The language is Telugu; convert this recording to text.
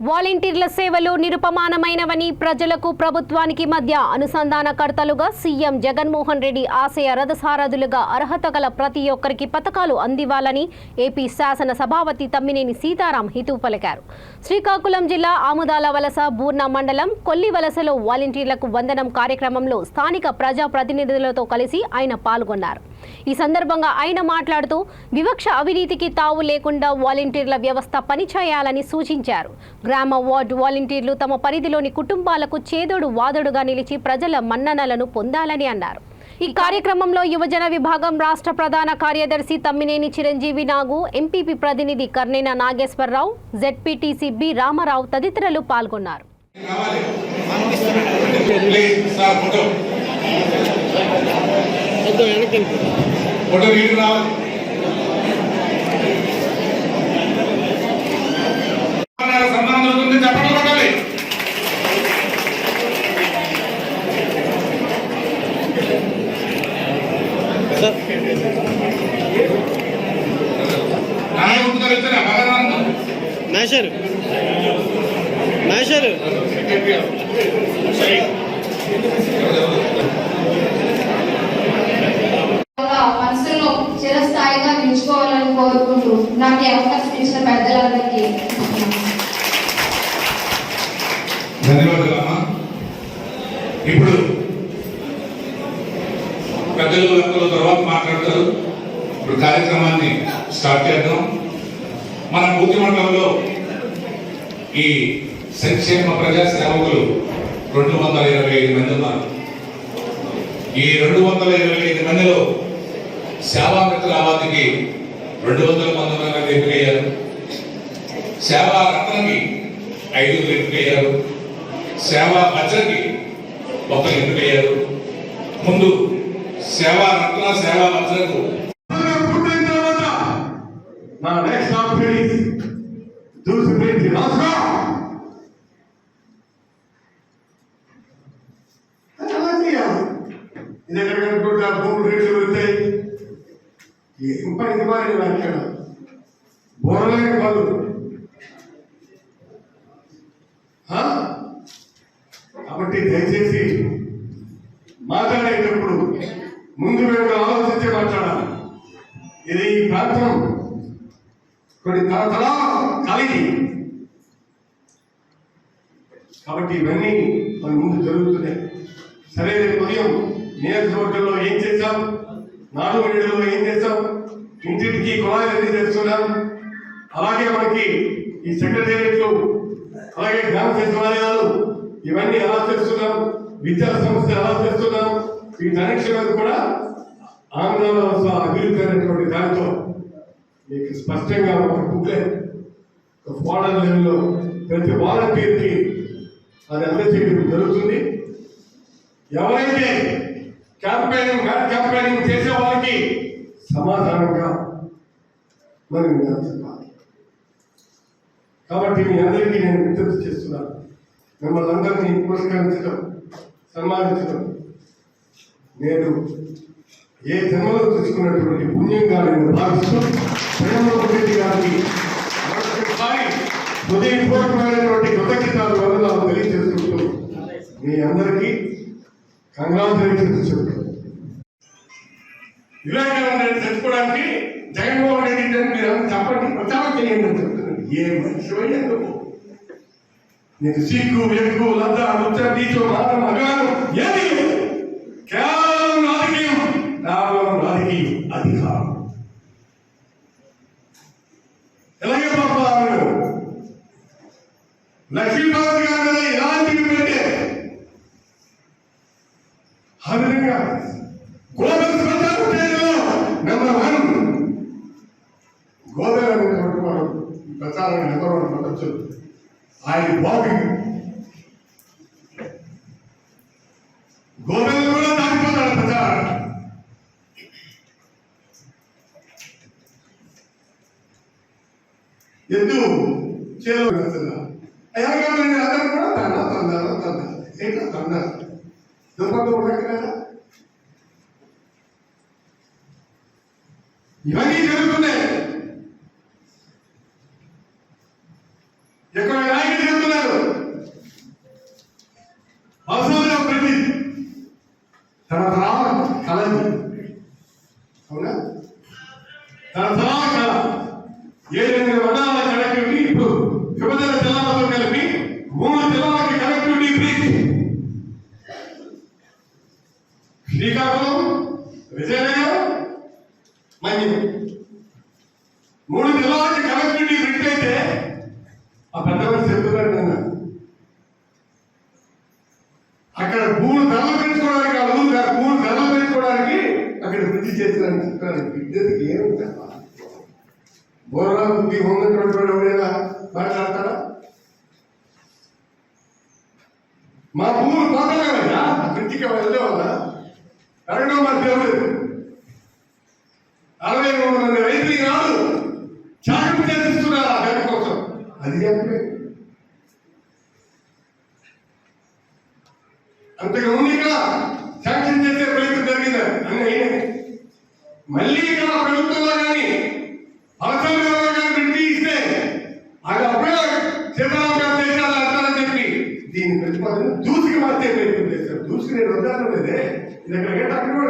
వాలంటీర్ల సేవలు నిరుపమానమైనవని ప్రజలకు ప్రభుత్వానికి మధ్య అనుసంధానకర్తలుగా సీఎం జగన్మోహన్ రెడ్డి ఆశయ రథసారథులుగా అర్హత గల ప్రతి ఒక్కరికి పథకాలు అందివ్వాలని ఏపీ శాసన సభాపతి తమ్మినేని సీతారాం హితవు పలికారు. శ్రీకాకుళం జిల్లా ఆముదాల వలస బూర్న మండలం కొల్లివలసలో వాలంటీర్లకు వందనం కార్యక్రమంలో స్థానిక ప్రజాప్రతినిధులతో కలిసి ఆయన పాల్గొన్నారు. ఈ సందర్భంగా ఆయన మాట్లాడుతూ వివక్ష అవినీతికి తావు లేకుండా వాలంటీర్ల వ్యవస్థ పనిచేయాలని సూచించారు. గ్రామ వార్డు వాలంటీర్లు తమ పరిధిలోని కుటుంబాలకు చేదోడు వాదోడుగా నిలిచి ప్రజల మన్ననలను పొందాలని అన్నారు. ఈ కార్యక్రమంలో యువజన విభాగం రాష్ట్ర ప్రధాన కార్యదర్శి తమ్మినేని చిరంజీవి నాగు, ఎంపీపీ ప్రతినిధి కర్నేన నాగేశ్వరరావు, జెడ్పీటీసీ బి రామారావు తదితరులు పాల్గొన్నారు. మనసులో చిరస్థాయిగా నిలుచుకోవాలని కోరుకుంటూ నాకు అవకాశం ఇచ్చిన పెద్దలందరికీ ధన్యవాదాలమ్మా. ఇప్పుడు పెద్దలు తర్వాత మాట్లాడతారు. ఇప్పుడు కార్యక్రమాన్ని స్టార్ట్ చేద్దాం. మన పూర్తి మండలంలో ఈ సంక్షేమ ప్రజా సేవకులు 225 మంది ఉన్నారు. ఈ 225 మందిలో సేవా మిత్ర అవార్డుకి 219 మంది ఎంపికయ్యారు. సేవా రత్నకి 5 ఎంపికయ్యారు. సేవా మచ్చకి 1 ఎంపికయ్యారు. ముందు సేవా రత్న సేవా మచ్చకు నా నెక్స్ట్ ఆపర్చునిటీ దూసుకుని రాష్ట్ర ఇది ఎక్కడ కనుకుంటా భూములు రేట్లు పెడతాయి. ఏం పనికి మారి అక్కడ బోరలేక వాళ్ళు కాబట్టి దయచేసి మాట్లాడేటప్పుడు ముందు మేము ఆలోచించే మాట్లాడాలి. ఇది ఈ ప్రాంతం కొన్ని తరతరా కలిగి కాబట్టి ఇవన్నీ మన ముందు జరుగుతున్నాయి. సరే, ఉదయం నియోజకవర్గంలో ఏం చేశాం, 4 ఏళ్లలో ఏం చేశాం, ఇంటింటికి కుళాయిలు ఎన్ని చేస్తున్నాం, అలాగే మనకి ఈ సెక్రటేరియట్లు, అలాగే గ్రామ సచివాలయాలు ఇవన్నీ ఎలా చేస్తున్నాం, విద్యా సంస్థలు ఎలా చేస్తున్నాం, వీటన్నిటి మీద కూడా ఆంధ్రప్రదేశ్ అభివృద్ధి అనేటువంటి దానితో మీకు స్పష్టంగా ఒక బుక్లెట్ ఒక మోడల్ లెవెల్లో ప్రతి వాలంటీర్కి అది అందజేయడం జరుగుతుంది. ఎవరైతే క్యాంపెయినింగ్ చేసే వాళ్ళకి సమాధానంగా మనం చెప్పాలి. కాబట్టి మీ అందరికీ నేను విజ్ఞప్తి చేస్తున్నాను. మిమ్మల్ని అందరినీ పురస్కరించడం, సన్మానించడం నేను ఏ జన్మలో తీసుకున్నటువంటి పుణ్యంగా నేను భావిస్తూ జగన్మోహన్ రెడ్డి గారికి హృదయపూర్వకమైనటువంటి కృతజ్ఞతలు వందనాలు తెలియజేసుకుంటూ మీ అందరికీ కంగ్రాచులేషన్స్ చెప్తాను. వివేకానంద రెడ్డి చచ్చిపోవడానికి జగన్మోహన్ రెడ్డి మీరు చెప్పండి, ప్రచారం చేయండి అని చెప్తున్నాను. ఏ మనిషి అయ్యారు నీకు సిగ్గు, వెగ్గు, లద్ద, రుచ, నీచు, మాత్రం అగాను ఏది లేదు. కేవలం రాజకీయం, కేవలం రాజకీయం, అధికారం. ఎలాగే పాపాలు లక్ష్మీపార్వతి గారి మీద ఇలాంటివి పెట్టే ఆ విధంగా గోదల ప్రచారంలో నెంబర్ 1 గోదల అనేటువంటి మనం ప్రచారం నెంబర్ 1 పట్టచ్చు. ఆయన బాబు గోదలు కూడా దాటిపోతాడు ప్రచారం. ఎద్దు చేలో ఎలాగంటే అందరూ కూడా తన్నారు దుర్పంగా ఉండక కదా. ఇవన్నీ జరుగుతున్నాయి. ఎక్కడ నాయకుడు ప్రాజెక్ట్ శ్రీకాకుళం, విజయనగరం, మన్యం 3 జిల్లాలకి కనెక్టివిటీ బ్రిడ్జ్ అయితే ఆ పెద్ద మనిషి చెప్తున్నాడు అక్కడ భూములు ధరలు పెంచుకోవడానికి భూములు ధరలు పెంచుకోవడానికి అక్కడ బ్రిడ్జ్ చేస్తున్నారని చెప్తాను. బ్రిడ్జ్ ఏముంటా బోర్రా బుద్ధి ఉన్నటువంటి ఎవరైనా మాట్లాడతారా? మా భూములు పోతాయి కదా బ్రిడ్జికి వెళ్ళే వల్ల అడగడం మాకు తెలియదు. 63 మంది రైతులు ఈనాడు త్యాగం చేస్తున్నారు ఆ దాని కోసం. అది చెప్పలేదు. అంతకు ముందు ఇక్కడ శాంక్షన్ చేసే ప్రయత్నం జరిగింది అన్ని అయినాయి. మళ్ళీ ఇక్కడ ప్రభుత్వంలో కానీ అవసరం కానీ పెట్టి ఇస్తే అది అప్పుడే సీతారాం గారు చేశారు అంటారని చెప్పి దీన్ని ప్రతిపాదన దూసికి మార్చే ప్రయత్నం చేశారు. దూసికి నేను వద్దాను లేదే ఇది అక్కడ అక్కడ